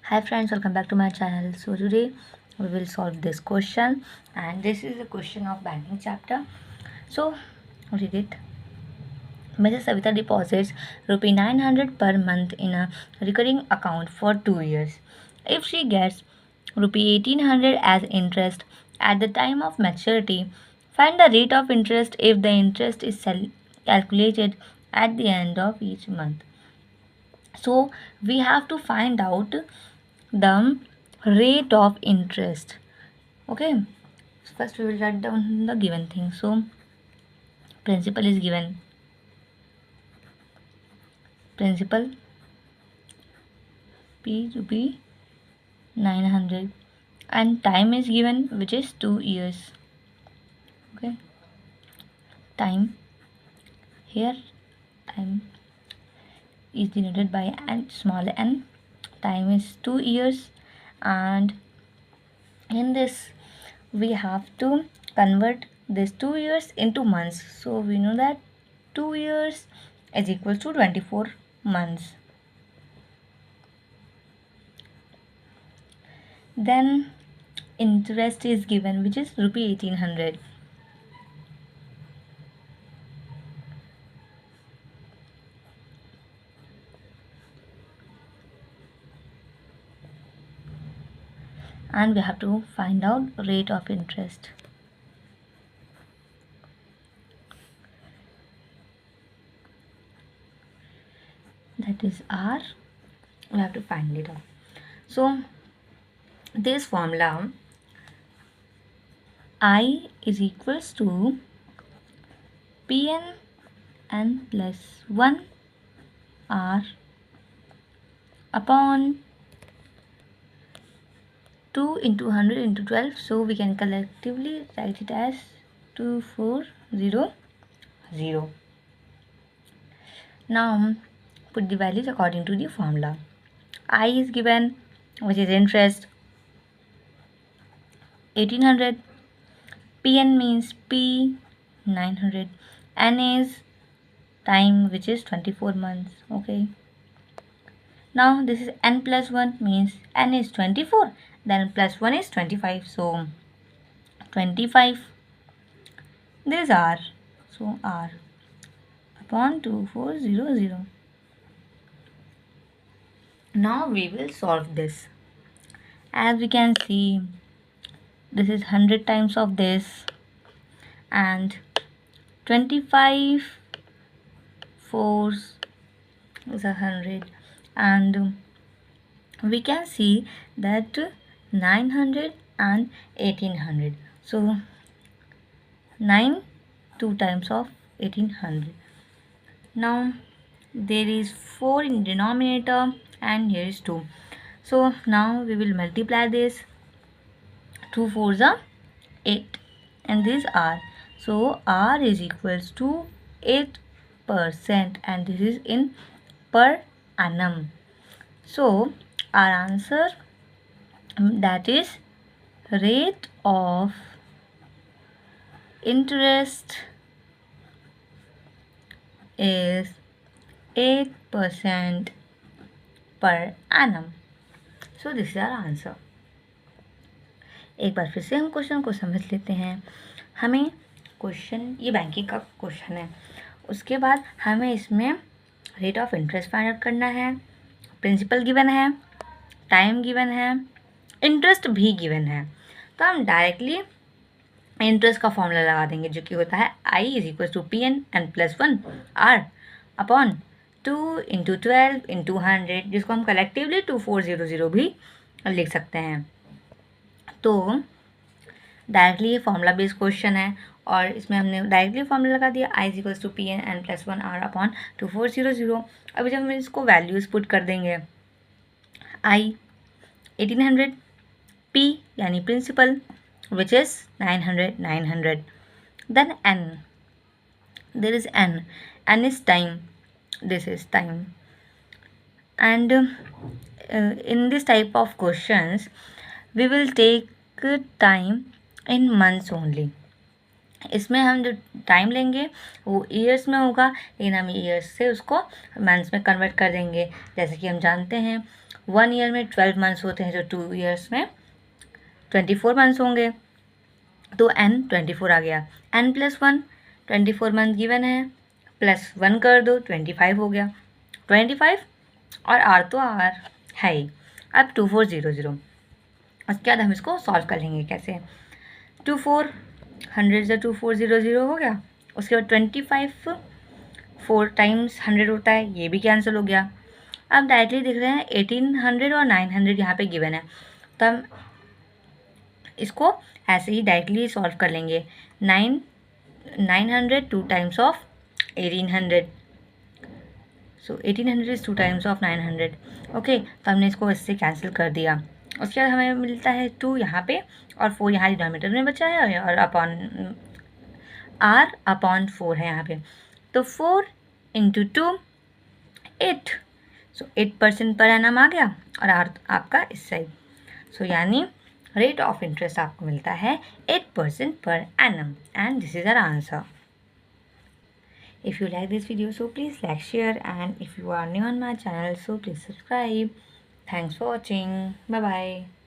Hi friends, welcome back to my channel. So today we will solve this question, and this is a question of banking chapter. So read it. Mrs. Savita deposits rupee 900 per month in a recurring account for 2 years. If she gets rupee 1800 as interest at the time of maturity, find the rate of interest if the interest is calculated at the end of each month. So we have to find out the rate of interest. Okay, so first we will write down the given thing. So principal is given, principal p to be 900, and time is given, which is 2 years. Okay, time here, time is denoted by n, small n. Time is 2 years, and in this we have to convert this 2 years into months. So we know that 2 years is equal to 24 months. Then interest is given, which is rupee 1800. And we have to find out rate of interest. That is R. We have to find it out. So this formula I is equals to Pn n plus 1 R upon 2 into 100 into 12. So we can collectively write it as 2400. Now put the values according to the formula. I is given, which is interest, 1800. Pn means P 900. N is time, which is 24 months. Okay. Now this is n plus 1, means n is 24, then plus 1 is 25. So 25. This is R. So R upon 2400. Now we will solve this. As we can see, this is 100 times of this, and 25 fours is 100, and we can see that 900 and 1800. So 9 2 times of 1800. Now there is 4 in denominator and here is 2. So now we will multiply this. 2 4s are 8, and these are, so R is equals to 8%, and this is in per annum. So our answer, that is rate of interest is 8% per annum. So this is our answer. एक बार फिर से हम question को समझ लेते हैं. हमें question, ये बैंकिंग का क्वेश्चन है, उसके बाद हमें इसमें rate of interest find out करना है, प्रिंसिपल गिवन है, टाइम गिवन है, इंटरेस्ट भी गिवन है. तो हम डायरेक्टली इंटरेस्ट का फॉर्मूला लगा देंगे, जो कि होता है I is equal to P N N plus 1 R upon 2 into 12 into 100, जिसको हम कलेक्टिवली 2400 भी लिख सकते हैं. तो डायरेक्टली ये फॉर्मूला बेस्ड क्वेश्चन है, और इसमें हमने डायरेक्टली फॉर्मूला लगा दिया I is equals to P N N plus 1 R upon 2400. अभी जब हम इसको वैल्यूज पुट कर देंगे, आई 1800, पी यानी principal, which is 900. Then n, there is n is time, this is time. And in this type of questions we will take time in months only. इसमें हम जो टाइम लेंगे वो years में होगा, लेकिन हम ईयर्स से उसको मंथ्स में कन्वर्ट कर देंगे. जैसे कि हम जानते हैं 1 ईयर में 12 मंथ्स होते हैं, तो 2 ईयर्स में 24 मंथ्स होंगे, तो n 24 आ गया। n+1 24 मंथ गिवन है, +1 कर दो 25 हो गया। 25 और r तो r है ही। अब 2400, उसके बाद हम इसको सॉल्व कर लेंगे कैसे। 100 से 2400 हो गया। उसके बाद 25 4 टाइम्स 100 होता है, ये भी कैंसिल हो गया। अब डायरेक्टली दिख रहे हैं 1800 और 900 यहाँ पे गिवन है, तो हम इसको ऐसे ही डायरेक्टली सॉल्व कर लेंगे। 900 2 times of 1800, so 1800 is 2 times of 900। Okay, तो हमने इसको इससे कैंसिल कर दिया। उसके बाद हमें मिलता है 2 यहाँ पे और 4 यहाँ डिनोमिनेटर में बचा है, और r/4 है यहाँ पे, तो 4 × 2 8, सो 8% पर एनम आ गया, और r आपका इस साइड। सो यानी रेट ऑफ इंटरेस्ट आपको मिलता है 8% पर एनम, and this is our answer. If you like this video, so please like, share, and if you are new on my channel, so please subscribe. Thanks for watching. Bye bye.